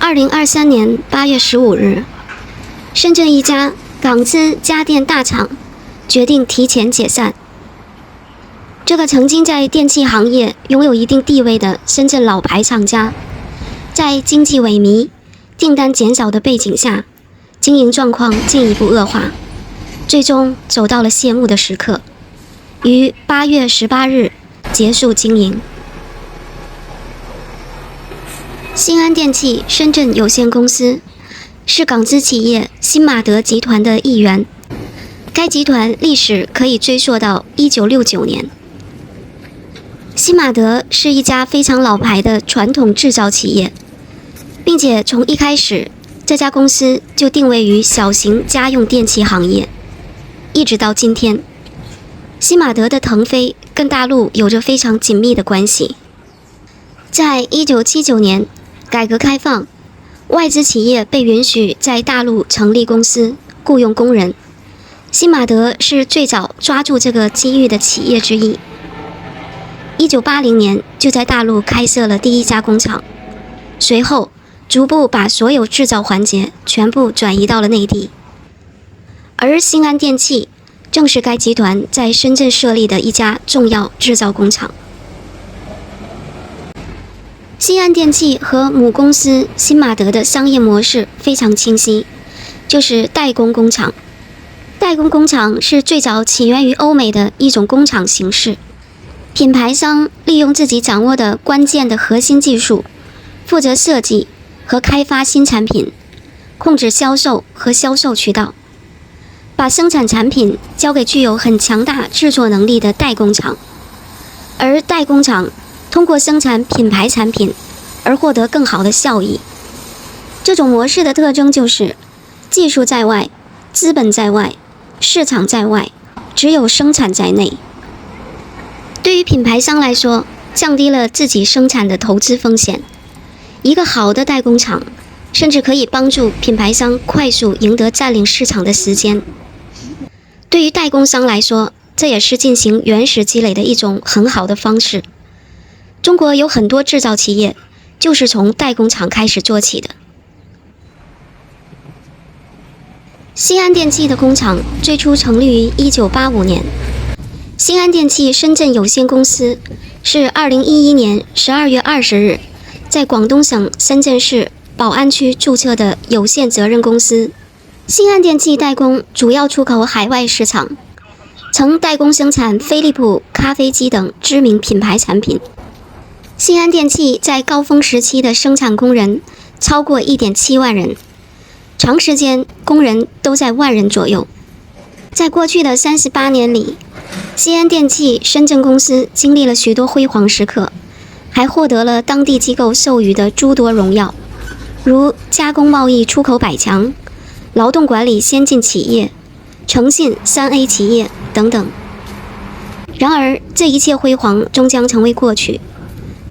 2023年8月15日，深圳一家港资家电大厂决定提前解散。这个曾经在电器行业拥有一定地位的深圳老牌厂家，在经济萎靡、订单减少的背景下，经营状况进一步恶化，最终走到了谢幕的时刻，于8月18日结束经营。新安电器深圳有限公司是港资企业新马德集团的一员，该集团历史可以追溯到1969年。新马德是一家非常老牌的传统制造企业，并且从一开始，这家公司就定位于小型家用电器行业，一直到今天。新马德的腾飞跟大陆有着非常紧密的关系。在1979年，改革开放，外资企业被允许在大陆成立公司，雇佣工人。新马德是最早抓住这个机遇的企业之一。1980年就在大陆开设了第一家工厂，随后逐步把所有制造环节全部转移到了内地。而新安电器正是该集团在深圳设立的一家重要制造工厂。新安电器和母公司新马德的商业模式非常清晰，就是代工工厂。代工工厂是最早起源于欧美的一种工厂形式。品牌商利用自己掌握的关键的核心技术，负责设计和开发新产品，控制销售和销售渠道，把生产产品交给具有很强大制作能力的代工厂。而代工厂通过生产品牌产品而获得更好的效益。这种模式的特征就是技术在外，资本在外，市场在外，只有生产在内。对于品牌商来说，降低了自己生产的投资风险。一个好的代工厂甚至可以帮助品牌商快速赢得占领市场的时间。对于代工商来说，这也是进行原始积累的一种很好的方式。中国有很多制造企业就是从代工厂开始做起的。新安电器的工厂最初成立于1985年。新安电器深圳有限公司是2011年12月20日在广东省深圳市宝安区注册的有限责任公司。新安电器代工主要出口海外市场，曾代工生产飞利浦咖啡机等知名品牌产品。新安电器在高峰时期的生产工人超过 1.7 万人，长时间工人都在1万人左右。在过去的38年里，新安电器深圳公司经历了许多辉煌时刻，还获得了当地机构授予的诸多荣耀，如加工贸易出口百强、劳动管理先进企业、诚信3A 企业等等。然而，这一切辉煌终将成为过去。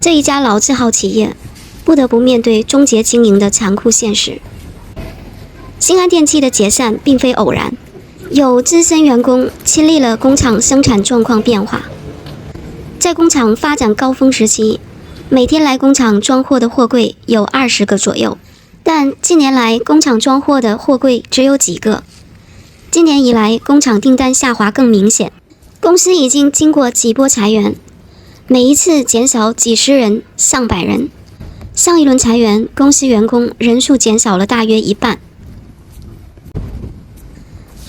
这一家老字号企业不得不面对终结经营的残酷现实。新安电器的解散并非偶然，有资深员工亲历了工厂生产状况变化。在工厂发展高峰时期，每天来工厂装货的货柜有20个左右，但近年来工厂装货的货柜只有几个。今年以来，工厂订单下滑更明显，公司已经经过几波裁员，每一次减少几十人、上百人。上一轮裁员，公司员工人数减少了大约一半。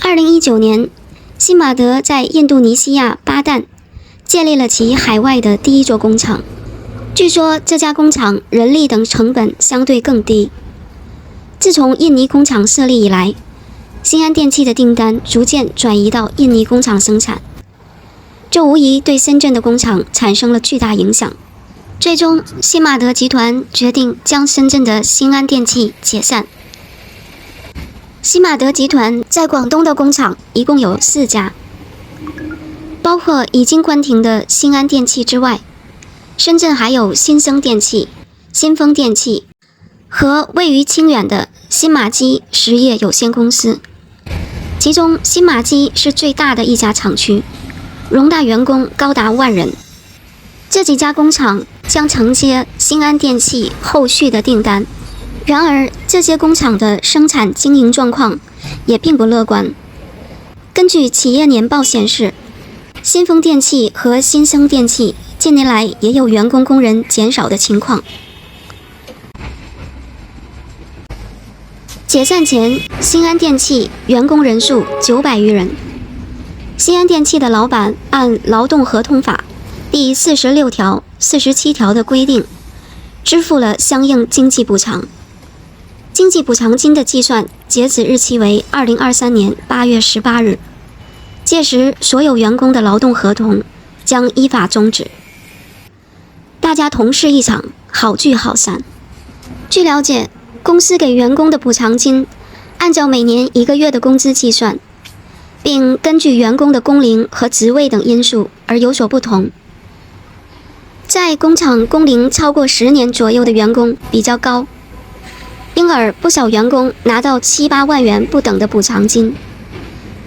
2019年，新马德在印度尼西亚巴旦建立了其海外的第一座工厂。据说这家工厂人力等成本相对更低。自从印尼工厂设立以来，新安电器的订单逐渐转移到印尼工厂生产，这无疑对深圳的工厂产生了巨大影响。最终，新马德集团决定将深圳的新安电器解散。新马德集团在广东的工厂一共有4家，包括已经关停的新安电器之外，深圳还有新生电器、新丰电器和位于清远的新马基实业有限公司。其中新马基是最大的一家厂区，容纳员工高达1万人。这几家工厂将承接新安电器后续的订单，然而，这些工厂的生产经营状况也并不乐观。根据企业年报显示，新丰电器和新生电器近年来也有员工工人减少的情况。解散前，新安电器员工人数900余人。新安电器的老板按劳动合同法第46条、47条的规定，支付了相应经济补偿。经济补偿金的计算截止日期为2023年8月18日，届时所有员工的劳动合同将依法终止。大家同事一场，好聚好散。据了解，公司给员工的补偿金按照每年1个月的工资计算，并根据员工的工龄和职位等因素而有所不同。在工厂工龄超过10年左右的员工比较高，因而不少员工拿到7、8万元不等的补偿金。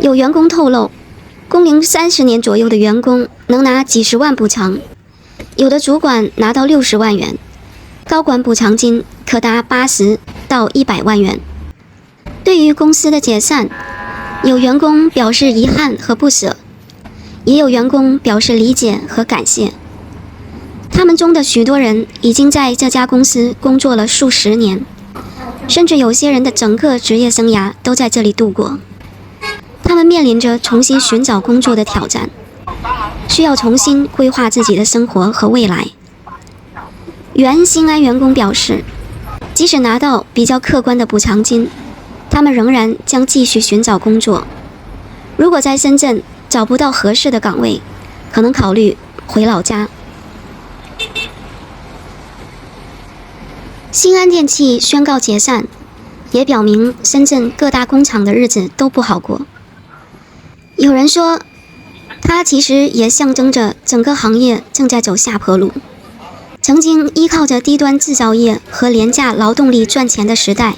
有员工透露，工龄30年左右的员工能拿几十万补偿，有的主管拿到60万元，高管补偿金可达80到100万元。对于公司的解散，有员工表示遗憾和不舍，也有员工表示理解和感谢。他们中的许多人已经在这家公司工作了数十年，甚至有些人的整个职业生涯都在这里度过。他们面临着重新寻找工作的挑战，需要重新规划自己的生活和未来。原新安员工表示，即使拿到比较客观的补偿金，他们仍然将继续寻找工作。如果在深圳找不到合适的岗位，可能考虑回老家。新安电器宣告解散，也表明深圳各大工厂的日子都不好过。有人说，它其实也象征着整个行业正在走下坡路。曾经依靠着低端制造业和廉价劳动力赚钱的时代，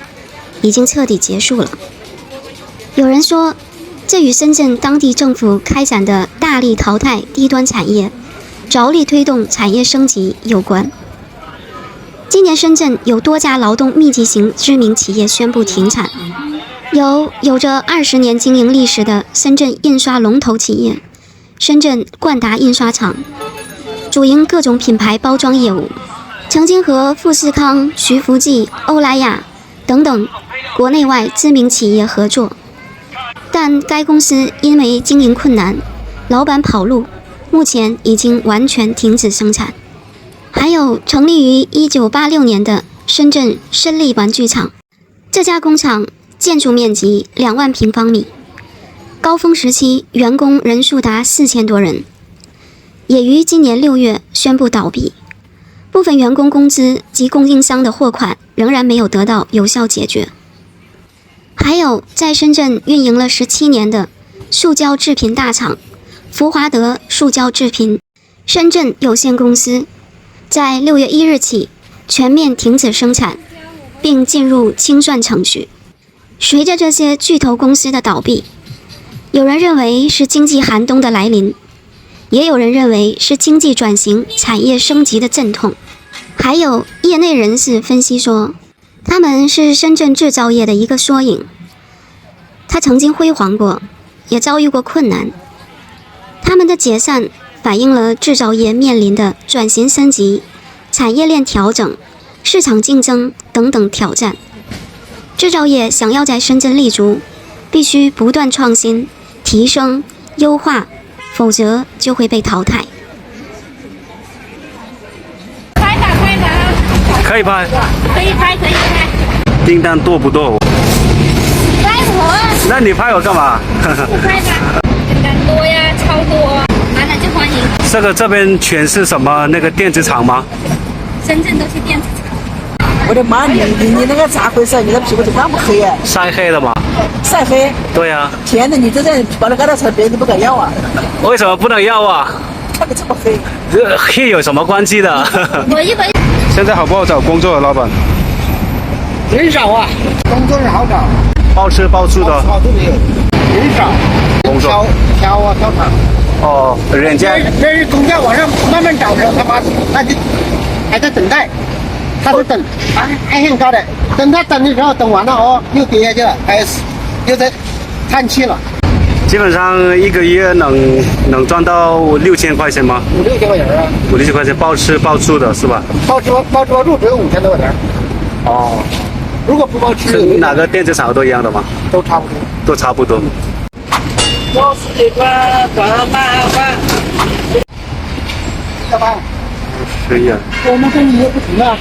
已经彻底结束了。有人说，这与深圳当地政府开展的大力淘汰低端产业、着力推动产业升级有关。今年深圳有多家劳动密集型知名企业宣布停产，有着20年经营历史的深圳印刷龙头企业深圳冠达印刷厂，主营各种品牌包装业务，曾经和富士康、徐福记、欧莱雅等等国内外知名企业合作，但该公司因为经营困难，老板跑路，目前已经完全停止生产。还有成立于1986年的深圳申利玩具厂，这家工厂建筑面积2万平方米，高峰时期员工人数达4000多人，也于今年6月宣布倒闭。部分员工工资及供应商的货款仍然没有得到有效解决。还有在深圳运营了17年的塑胶制品大厂福华德塑胶制品深圳有限公司，在6月1日起全面停止生产，并进入清算程序。随着这些巨头公司的倒闭，有人认为是经济寒冬的来临，也有人认为是经济转型、产业升级的阵痛。还有业内人士分析说，他们是深圳制造业的一个缩影，它曾经辉煌过，也遭遇过困难。他们的解散反映了制造业面临的转型升级、产业链调整、市场竞争等等挑战。制造业想要在深圳立足，必须不断创新、提升、优化，否则就会被淘汰。可以拍，可以拍，可以拍。订单多不多？拍我？那你拍我干嘛？不拍吧，订单多呀，超多。完了就欢迎。这边全是什么那个电子厂吗？深圳都是电子厂。我的妈，你那个咋回事？你的皮肤怎么那么黑啊？晒黑了吗？晒黑？对呀、天哪，你这在把那疙瘩别人都不敢要啊？为什么不能要啊？看你这么黑。这黑有什么关系的？我一本。现在好不好找工作，老板？人少啊，工作是好找，包吃包住的。好都没有，人少，工作挑厂。哦，人家这是中间往上慢慢找着，他妈那就还在等待。他是等，还很高的。等他等的时候，等完了哦，又跌下去了，又在叹气了。基本上一个月能赚到6000块钱吗5、6千块钱啊？5、6千块钱包吃包住的是吧？包吃包住只有5000多块钱。哦，如果不包吃，是哪个电子厂都一样的吗？都差不多。都差不多。50块转8块，1万。可以啊。我们跟你又不同啊，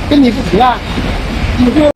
跟你不同啊，你是。